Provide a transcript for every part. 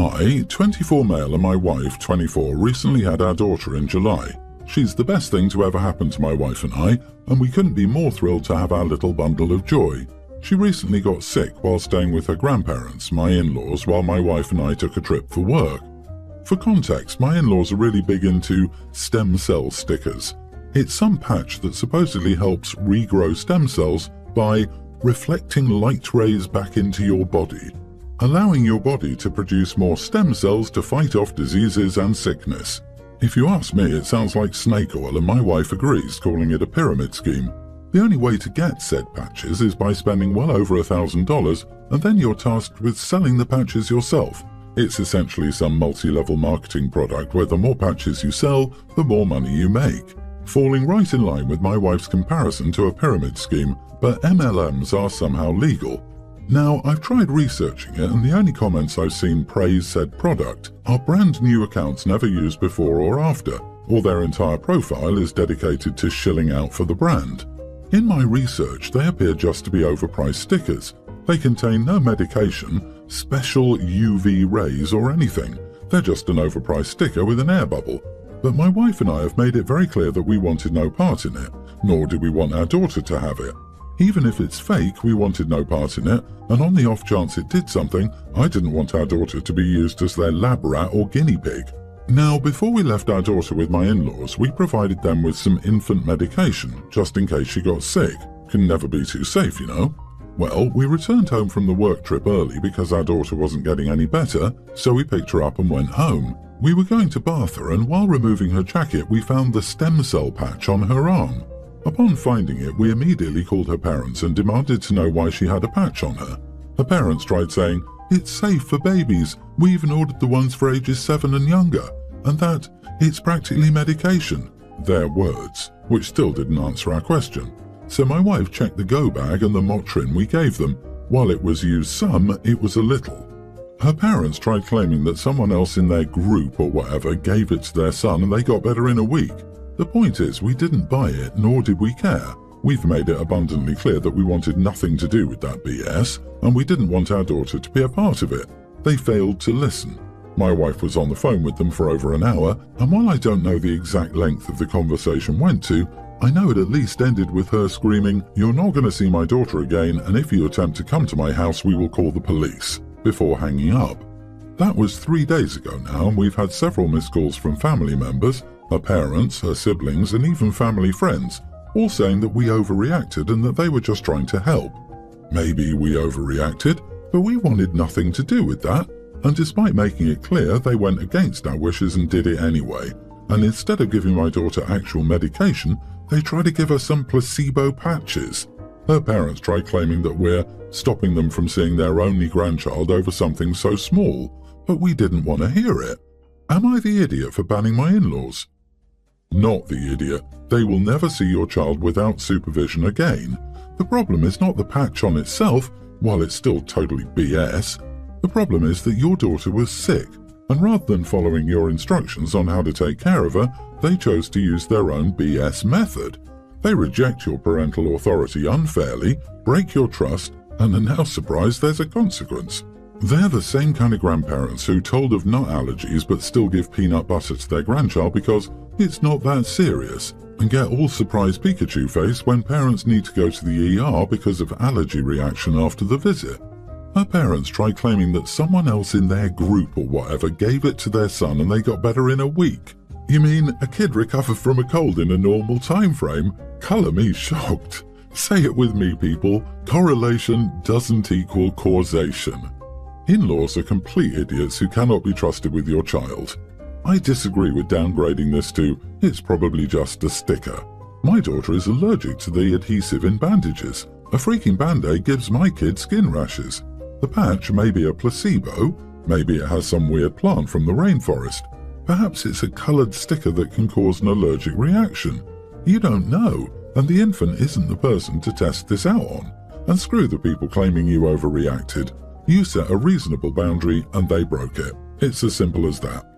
I, 24 male, and my wife, 24, recently had our daughter in July. She's the best thing to ever happen to my wife and I, and we couldn't be more thrilled to have our little bundle of joy. She recently got sick while staying with her grandparents, my in-laws, while my wife and I took a trip for work. For context, my in-laws are really big into stem cell stickers. It's some patch that supposedly helps regrow stem cells by reflecting light rays back into your body, allowing your body to produce more stem cells to fight off diseases and sickness. If you ask me, it sounds like snake oil, and my wife agrees, calling it a pyramid scheme. The only way to get said patches is by spending well over $1,000, and then you're tasked with selling the patches yourself. It's essentially some multi-level marketing product where the more patches you sell, the more money you make. Falling right in line with my wife's comparison to a pyramid scheme, but MLMs are somehow legal. Now, I've tried researching it, and the only comments I've seen praise said product are brand new accounts never used before or after, or their entire profile is dedicated to shilling out for the brand. In my research, they appear just to be overpriced stickers. They contain no medication, special UV rays or anything. They're just an overpriced sticker with an air bubble. But my wife and I have made it very clear that we wanted no part in it, nor do we want our daughter to have it. Even if it's fake, we wanted no part in it, and on the off chance it did something, I didn't want our daughter to be used as their lab rat or guinea pig. Now, before we left our daughter with my in-laws, we provided them with some infant medication, just in case she got sick. Can never be too safe, you know. Well, we returned home from the work trip early because our daughter wasn't getting any better, so we picked her up and went home. We were going to bath her, and while removing her jacket, we found the stem cell patch on her arm. Upon finding it, we immediately called her parents and demanded to know why she had a patch on her. Her parents tried saying, "It's safe for babies. We even ordered the ones for ages 7 and younger, and that it's practically medication." Their words, which still didn't answer our question. So my wife checked the go bag and the Motrin we gave them. While it was used some, it was a little. Her parents tried claiming that someone else in their group or whatever gave it to their son and they got better in a week. The point is, we didn't buy it, nor did we care. We've made it abundantly clear that we wanted nothing to do with that BS, and we didn't want our daughter to be a part of it. They failed to listen. My wife was on the phone with them for over an hour, and while I don't know the exact length of the conversation went to, I know it at least ended with her screaming, "You're not going to see my daughter again, and if you attempt to come to my house, we will call the police," before hanging up. That was 3 days ago now, and we've had several missed calls from family members, her parents, her siblings, and even family friends, all saying that we overreacted and that they were just trying to help. Maybe we overreacted, but we wanted nothing to do with that, and despite making it clear, they went against our wishes and did it anyway. And instead of giving my daughter actual medication, they tried to give her some placebo patches. Her parents tried claiming that we're stopping them from seeing their only grandchild over something so small, but we didn't want to hear it. Am I the idiot for banning my in-laws? Not the idiot. They will never see your child without supervision again. The problem is not the patch on itself, while it's still totally BS. The problem is that your daughter was sick, and rather than following your instructions on how to take care of her, they chose to use their own BS method. They reject your parental authority unfairly, break your trust, and are now surprised there's a consequence. They're the same kind of grandparents who told of nut allergies but still give peanut butter to their grandchild because it's not that serious, and get all surprised Pikachu face when parents need to go to the ER because of allergy reaction after the visit. Her parents tried claiming that someone else in their group or whatever gave it to their son and they got better in a week. You mean a kid recovered from a cold in a normal time frame? Colour me shocked. Say it with me, people. Correlation doesn't equal causation. In-laws are complete idiots who cannot be trusted with your child. I disagree with downgrading this to, it's probably just a sticker. My daughter is allergic to the adhesive in bandages. A freaking band-aid gives my kid skin rashes. The patch may be a placebo, maybe it has some weird plant from the rainforest. Perhaps it's a coloured sticker that can cause an allergic reaction. You don't know, and the infant isn't the person to test this out on. And screw the people claiming you overreacted. You set a reasonable boundary and they broke it. It's as simple as that.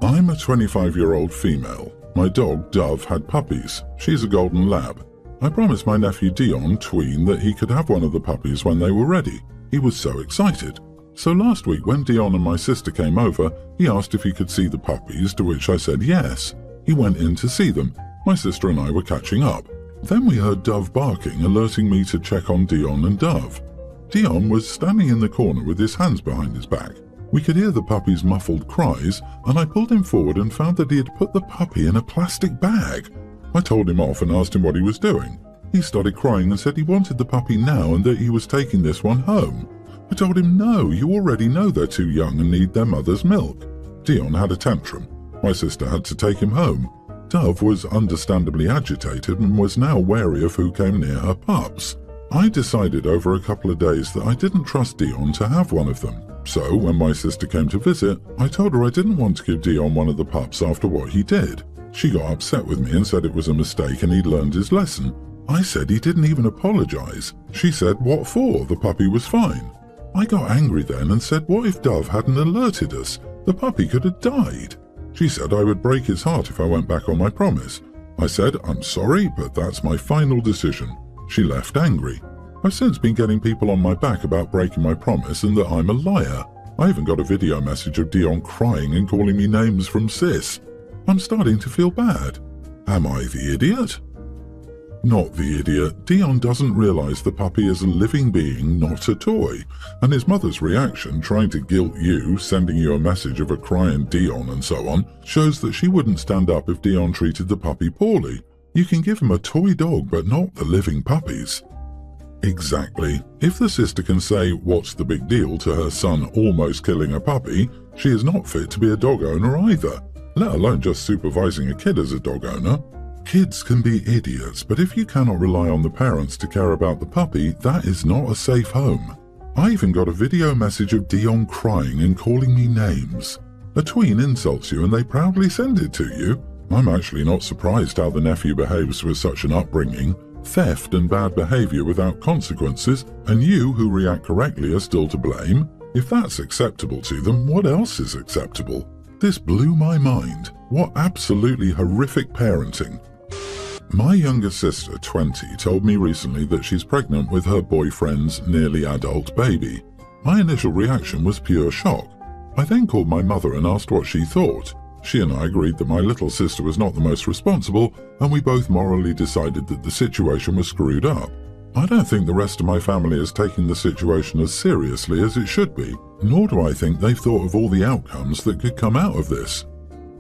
I'm a 25-year-old female. My dog, Dove, had puppies. She's a golden lab. I promised my nephew Dion, tween, that he could have one of the puppies when they were ready. He was so excited. So last week when Dion and my sister came over, he asked if he could see the puppies, to which I said yes. He went in to see them. My sister and I were catching up. Then we heard Dove barking, alerting me to check on Dion and Dove. Dion was standing in the corner with his hands behind his back. We could hear the puppy's muffled cries, and I pulled him forward and found that he had put the puppy in a plastic bag. I told him off and asked him what he was doing. He started crying and said he wanted the puppy now and that he was taking this one home. I told him, no, you already know they're too young and need their mother's milk. Dion had a tantrum. My sister had to take him home. Dove was understandably agitated and was now wary of who came near her pups. I decided over a couple of days that I didn't trust Dion to have one of them. So when my sister came to visit, I told her I didn't want to give Dion one of the pups after what he did. She got upset with me and said it was a mistake and he'd learned his lesson. I said he didn't even apologize. She said, what for? The puppy was fine. I got angry then and said, what if Dove hadn't alerted us? The puppy could have died. She said I would break his heart if I went back on my promise. I said, I'm sorry, but that's my final decision. She left angry. I've since been getting people on my back about breaking my promise and that I'm a liar. I even got a video message of Dion crying and calling me names from Sis. I'm starting to feel bad. Am I the idiot? Not the idiot. Dion doesn't realize the puppy is a living being, not a toy. And his mother's reaction, trying to guilt you, sending you a message of a crying Dion and so on, shows that she wouldn't stand up if Dion treated the puppy poorly. You can give him a toy dog, but not the living puppies. Exactly. If the sister can say, what's the big deal, to her son almost killing a puppy, she is not fit to be a dog owner either, let alone just supervising a kid as a dog owner. Kids can be idiots, but if you cannot rely on the parents to care about the puppy, that is not a safe home. I even got a video message of Dion crying and calling me names. A tween insults you and they proudly send it to you. I'm actually not surprised how the nephew behaves with such an upbringing. Theft and bad behavior without consequences, and you who react correctly are still to blame. If that's acceptable to them, what else is acceptable? This blew my mind. What absolutely horrific parenting. My younger sister, 20, told me recently that she's pregnant with her boyfriend's nearly adult baby. My initial reaction was pure shock. I then called my mother and asked what she thought. She and I agreed that my little sister was not the most responsible, and we both morally decided that the situation was screwed up. I don't think the rest of my family is taking the situation as seriously as it should be, nor do I think they've thought of all the outcomes that could come out of this.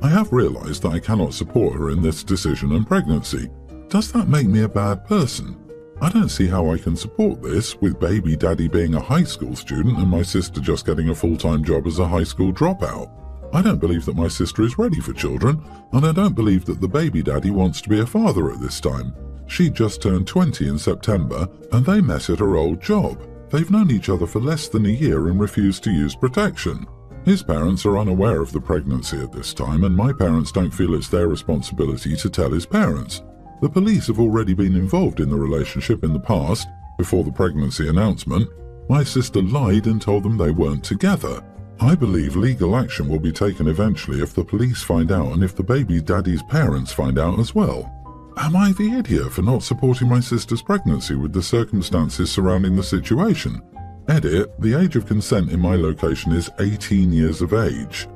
I have realized that I cannot support her in this decision and pregnancy. Does that make me a bad person? I don't see how I can support this, with baby daddy being a high school student and my sister just getting a full-time job as a high school dropout. I don't believe that my sister is ready for children, and I don't believe that the baby daddy wants to be a father at this time. She just turned 20 in September, and they met at her old job. They've known each other for less than a year and refused to use protection. His parents are unaware of the pregnancy at this time, and my parents don't feel it's their responsibility to tell his parents. The police have already been involved in the relationship in the past. Before the pregnancy announcement, my sister lied and told them they weren't together. I believe legal action will be taken eventually if the police find out and if the baby daddy's parents find out as well. Am I the idiot for not supporting my sister's pregnancy with the circumstances surrounding the situation? Edit, the age of consent in my location is 18 years of age.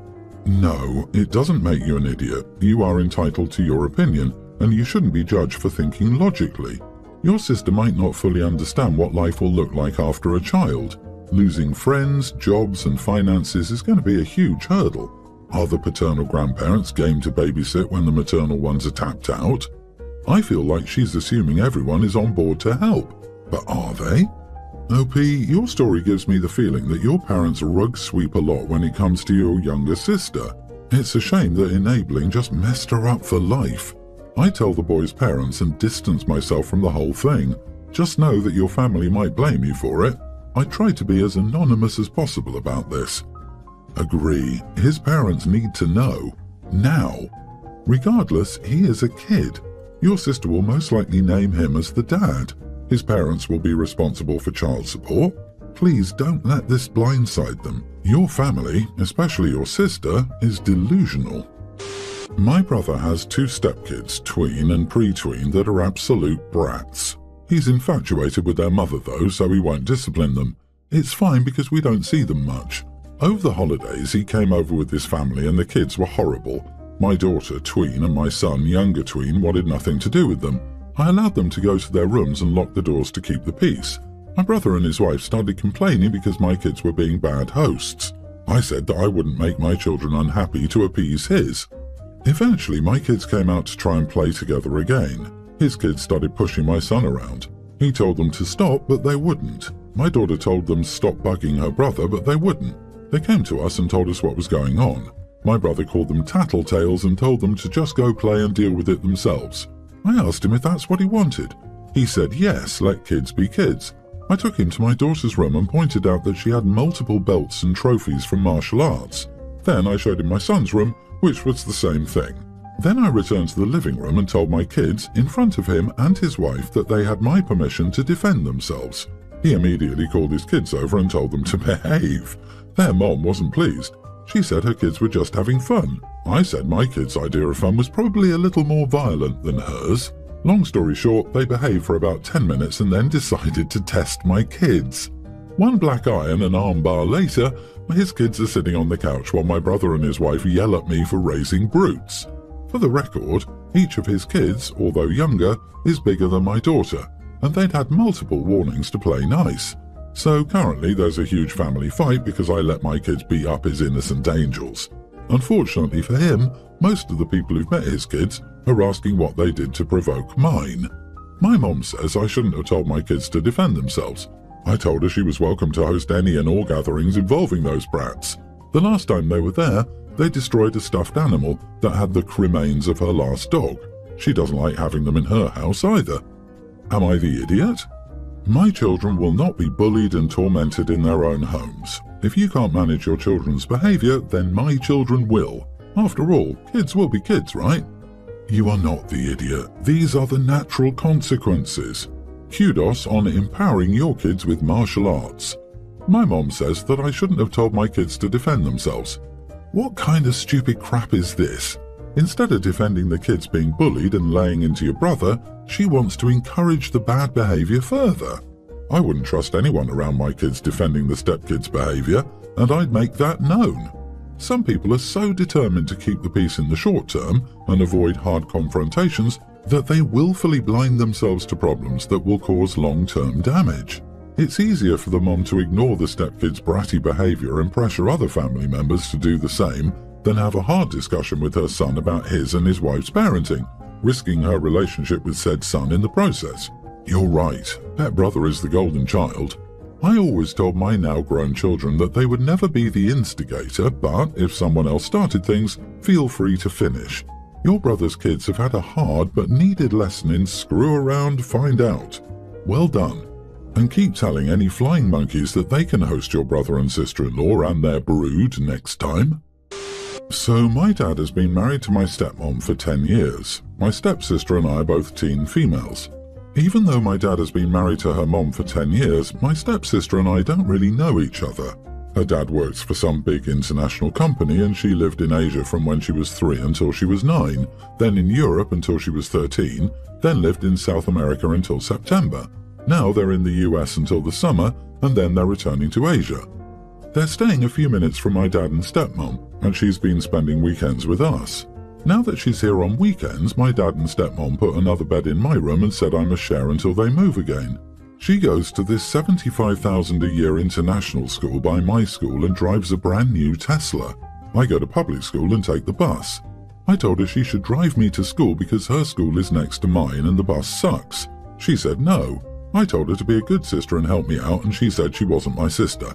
No, it doesn't make you an idiot. You are entitled to your opinion, and you shouldn't be judged for thinking logically. Your sister might not fully understand what life will look like after a child. Losing friends, jobs, and finances is going to be a huge hurdle. Are the paternal grandparents game to babysit when the maternal ones are tapped out? I feel like she's assuming everyone is on board to help. But are they? OP, your story gives me the feeling that your parents rug sweep a lot when it comes to your younger sister. It's a shame that enabling just messed her up for life. I tell the boy's parents and distance myself from the whole thing. Just know that your family might blame you for it. I try to be as anonymous as possible about this. Agree, his parents need to know. Now. Regardless, he is a kid. Your sister will most likely name him as the dad. His parents will be responsible for child support. Please don't let this blindside them. Your family, especially your sister, is delusional. My brother has 2 stepkids, tween and pre-tween, that are absolute brats. He's infatuated with their mother though, so he won't discipline them. It's fine because we don't see them much. Over the holidays, he came over with his family and the kids were horrible. My daughter, tween, and my son, younger tween, wanted nothing to do with them. I allowed them to go to their rooms and locked the doors to keep the peace. My brother and his wife started complaining because my kids were being bad hosts. I said that I wouldn't make my children unhappy to appease his. Eventually, my kids came out to try and play together again. His kids started pushing my son around. He told them to stop, but they wouldn't. My daughter told them to stop bugging her brother, but they wouldn't. They came to us and told us what was going on. My brother called them tattletales and told them to just go play and deal with it themselves. I asked him if that's what he wanted. He said yes, let kids be kids. I took him to my daughter's room and pointed out that she had multiple belts and trophies from martial arts. Then I showed him my son's room, which was the same thing. Then I returned to the living room and told my kids, in front of him and his wife, that they had my permission to defend themselves. He immediately called his kids over and told them to behave. Their mom wasn't pleased. She said her kids were just having fun. I said my kids' idea of fun was probably a little more violent than hers. Long story short, they behaved for about 10 minutes and then decided to test my kids. One black eye and an arm bar later, his kids are sitting on the couch while my brother and his wife yell at me for raising brutes. For the record, each of his kids, although younger, is bigger than my daughter, and they'd had multiple warnings to play nice. So currently there's a huge family fight because I let my kids beat up his innocent angels. Unfortunately for him, most of the people who've met his kids are asking what they did to provoke mine. My mom says I shouldn't have told my kids to defend themselves. I told her she was welcome to host any and all gatherings involving those brats. The last time they were there, they destroyed a stuffed animal that had the cremains of her last dog. She doesn't like having them in her house either. Am I the idiot? My children will not be bullied and tormented in their own homes. If you can't manage your children's behavior, then my children will. After all, kids will be kids, right? You are not the idiot. These are the natural consequences. Kudos on empowering your kids with martial arts. My mom says that I shouldn't have told my kids to defend themselves. What kind of stupid crap is this? Instead of defending the kids being bullied and laying into your brother, she wants to encourage the bad behavior further. I wouldn't trust anyone around my kids defending the stepkids' behavior, and I'd make that known. Some people are so determined to keep the peace in the short term and avoid hard confrontations that they willfully blind themselves to problems that will cause long-term damage. It's easier for the mom to ignore the stepkid's bratty behavior and pressure other family members to do the same than have a hard discussion with her son about his and his wife's parenting, risking her relationship with said son in the process. You're right, pet brother is the golden child. I always told my now grown children that they would never be the instigator, but if someone else started things, feel free to finish. Your brother's kids have had a hard but needed lesson in screw around, find out. Well done. And keep telling any flying monkeys that they can host your brother and sister-in-law and their brood next time. So my dad has been married to my stepmom for 10 years. My stepsister and I are both teen females. Even though my dad has been married to her mom for 10 years, my stepsister and I don't really know each other. Her dad works for some big international company and she lived in Asia from when she was 3 until she was 9, then in Europe until she was 13, then lived in South America until September. Now they're in the US until the summer, and then they're returning to Asia. They're staying a few minutes from my dad and stepmom, and she's been spending weekends with us. Now that she's here on weekends, my dad and stepmom put another bed in my room and said I must share until they move again. She goes to this $75,000 a year international school by my school and drives a brand new Tesla. I go to public school and take the bus. I told her she should drive me to school because her school is next to mine and the bus sucks. She said no. I told her to be a good sister and help me out, and she said she wasn't my sister.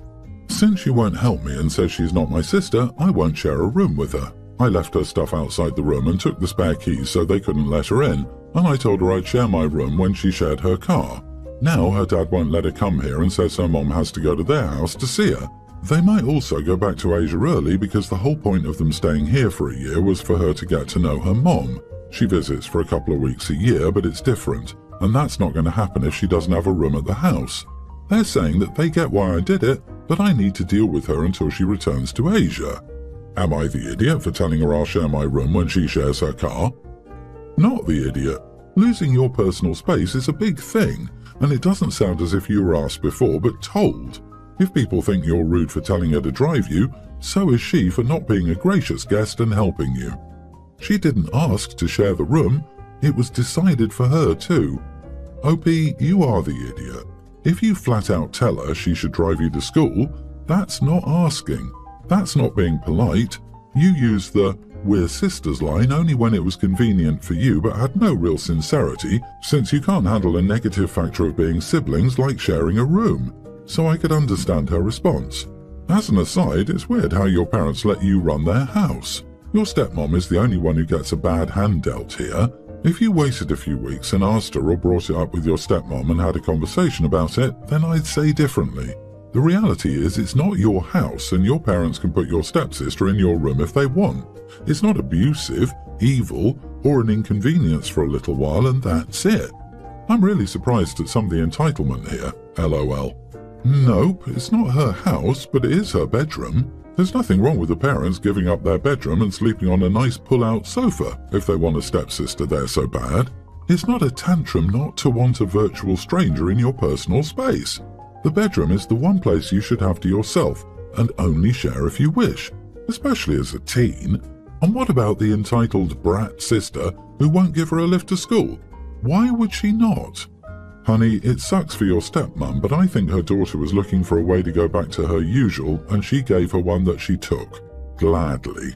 Since she won't help me and says she's not my sister, I won't share a room with her. I left her stuff outside the room and took the spare keys so they couldn't let her in, and I told her I'd share my room when she shared her car. Now her dad won't let her come here and says her mom has to go to their house to see her. They might also go back to Asia early because the whole point of them staying here for a year was for her to get to know her mom. She visits for a couple of weeks a year, but it's different, and that's not going to happen if she doesn't have a room at the house. They're saying that they get why I did it, but I need to deal with her until she returns to Asia. Am I the idiot for telling her I'll share my room when she shares her car? Not the idiot. Losing your personal space is a big thing, and it doesn't sound as if you were asked before but told. If people think you're rude for telling her to drive you, so is she for not being a gracious guest and helping you. She didn't ask to share the room, it was decided for her too. OP, you are the idiot. If you flat out tell her she should drive you to school, that's not asking. That's not being polite. You used the "we're sisters" line only when it was convenient for you but had no real sincerity, since you can't handle a negative factor of being siblings like sharing a room. So I could understand her response. As an aside, it's weird how your parents let you run their house. Your stepmom is the only one who gets a bad hand dealt here. If you waited a few weeks and asked her or brought it up with your stepmom and had a conversation about it, then I'd say differently. The reality is it's not your house and your parents can put your stepsister in your room if they want. It's not abusive, evil, or an inconvenience for a little while and that's it. I'm really surprised at some of the entitlement here, LOL. Nope, it's not her house, but it is her bedroom. There's nothing wrong with the parents giving up their bedroom and sleeping on a nice pull-out sofa if they want a stepsister there so bad. It's not a tantrum not to want a virtual stranger in your personal space. The bedroom is the one place you should have to yourself and only share if you wish, especially as a teen. And what about the entitled brat sister who won't give her a lift to school? Why would she not? Honey, it sucks for your stepmom, but I think her daughter was looking for a way to go back to her usual and she gave her one that she took. Gladly.